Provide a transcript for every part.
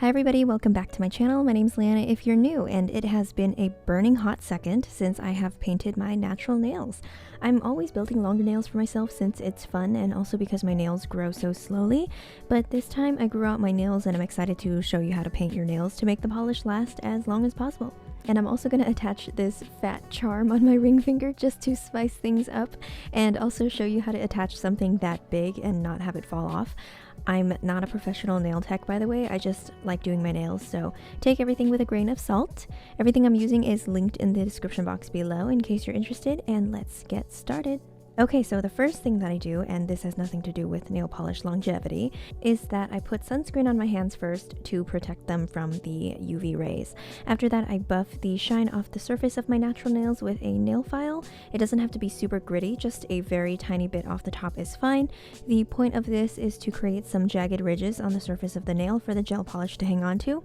Hi everybody, welcome back to my channel. My name's Leanna if you're new, and it has been a burning hot second since I have painted my natural nails. I'm always building longer nails for myself since it's fun and also because my nails grow so slowly, but this time I grew out my nails and I'm excited to show you how to paint your nails to make the polish last as long as possible. And I'm also going to attach this fat charm on my ring finger just to spice things up and also show you how to attach something that big and not have it fall off. I'm not a professional nail tech, by the way. I just like doing my nails, so take everything with a grain of salt. Everything I'm using is linked in the description box below in case you're interested, and let's get started. Okay, so the first thing that I do, and this has nothing to do with nail polish longevity, is that I put sunscreen on my hands first to protect them from the UV rays. After that, I buff the shine off the surface of my natural nails with a nail file. It doesn't have to be super gritty, just a very tiny bit off the top is fine. The point of this is to create some jagged ridges on the surface of the nail for the gel polish to hang on to.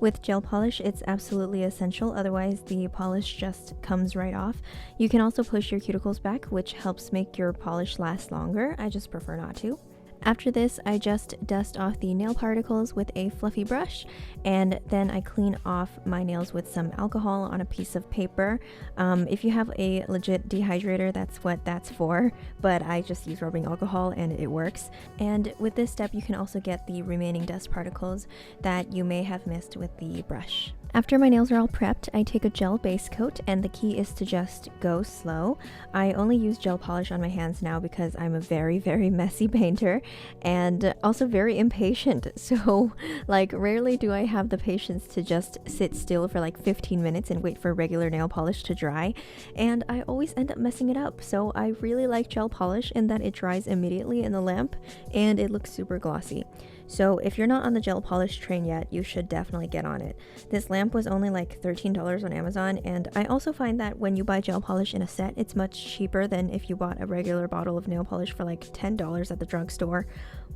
With gel polish, it's absolutely essential, otherwise the polish just comes right off. You can also push your cuticles back, which helps make your polish last longer. I just prefer not to. After this, I just dust off the nail particles with a fluffy brush, and then I clean off my nails with some alcohol on a piece of paper. If you have a legit dehydrator, that's what that's for, but I just use rubbing alcohol and it works. And with this step, you can also get the remaining dust particles that you may have missed with the brush. After my nails are all prepped, I take a gel base coat, and the key is to just go slow. I only use gel polish on my hands now because I'm a very messy painter and also very impatient. So like rarely do I have the patience to just sit still for like 15 minutes and wait for regular nail polish to dry, and I always end up messing it up. So I really like gel polish in that it dries immediately in the lamp and it looks super glossy. So if you're not on the gel polish train yet, you should definitely get on it. This lamp was only like $13 on Amazon, and I also find that when you buy gel polish in a set, it's much cheaper than if you bought a regular bottle of nail polish for like $10 at the drugstore.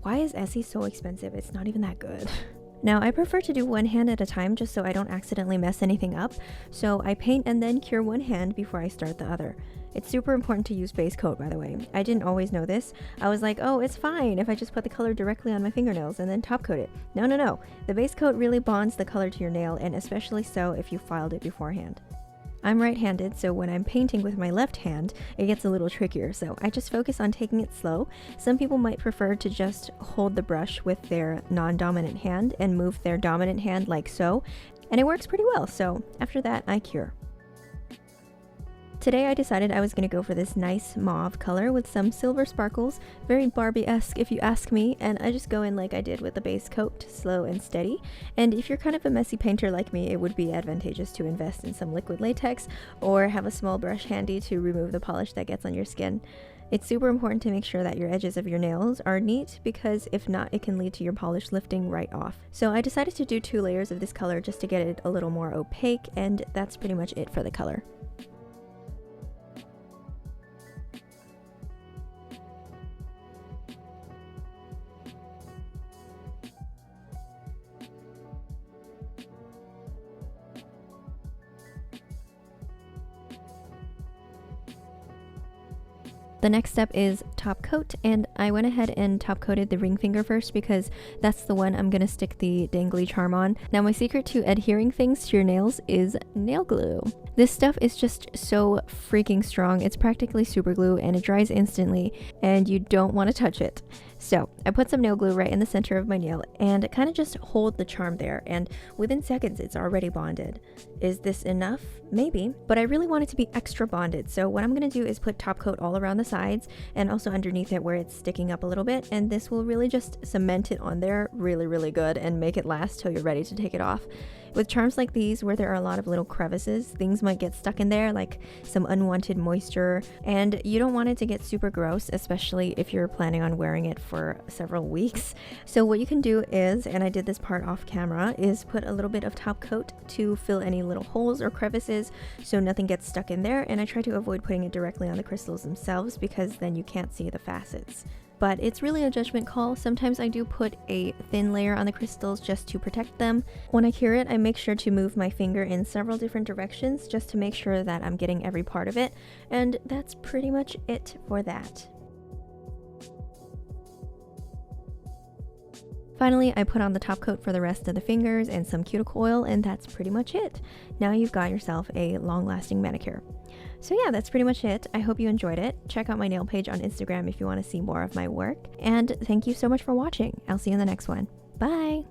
Why is Essie so expensive? It's not even that good. Now, I prefer to do one hand at a time just so I don't accidentally mess anything up, so I paint and then cure one hand before I start the other. It's super important to use base coat, by the way. I didn't always know this. I was like, oh, it's fine if I just put the color directly on my fingernails and then top coat it. No. The base coat really bonds the color to your nail, and especially so if you filed it beforehand. I'm right-handed, so when I'm painting with my left hand, it gets a little trickier, so I just focus on taking it slow. Some people might prefer to just hold the brush with their non-dominant hand and move their dominant hand like so, and it works pretty well, so after that, I cure. Today I decided I was going to go for this nice mauve color with some silver sparkles, very Barbie-esque if you ask me, and I just go in like I did with the base coat, slow and steady. And if you're kind of a messy painter like me, it would be advantageous to invest in some liquid latex or have a small brush handy to remove the polish that gets on your skin. It's super important to make sure that your edges of your nails are neat, because if not, it can lead to your polish lifting right off. So I decided to do 2 layers of this color just to get it a little more opaque, and that's pretty much it for the color. The next step is top coat, and I went ahead and top coated the ring finger first because that's the one I'm gonna stick the dangly charm on. Now, my secret to adhering things to your nails is nail glue. This stuff is just so freaking strong. It's practically super glue and it dries instantly, and you don't want to touch it. So I put some nail glue right in the center of my nail and kind of just hold the charm there, and within seconds it's already bonded. Is this enough? Maybe, but I really want it to be extra bonded, so what I'm going to do is put top coat all around the sides and also underneath it where it's sticking up a little bit, and this will really just cement it on there really good and make it last till you're ready to take it off. With charms like these where there are a lot of little crevices, things might get stuck in there, like some unwanted moisture, and you don't want it to get super gross, especially if you're planning on wearing it for several weeks. So what you can do is, and I did this part off camera, is put a little bit of top coat to fill any little holes or crevices so nothing gets stuck in there, and I try to avoid putting it directly on the crystals themselves because then you can't see the facets. But it's really a judgment call. Sometimes I do put a thin layer on the crystals just to protect them. When I cure it, I make sure to move my finger in several different directions just to make sure that I'm getting every part of it, and that's pretty much it for that. Finally, I put on the top coat for the rest of the fingers and some cuticle oil, and that's pretty much it. Now you've got yourself a long-lasting manicure. So yeah, that's pretty much it. I hope you enjoyed it. Check out my nail page on Instagram if you want to see more of my work. And thank you so much for watching. I'll see you in the next one. Bye!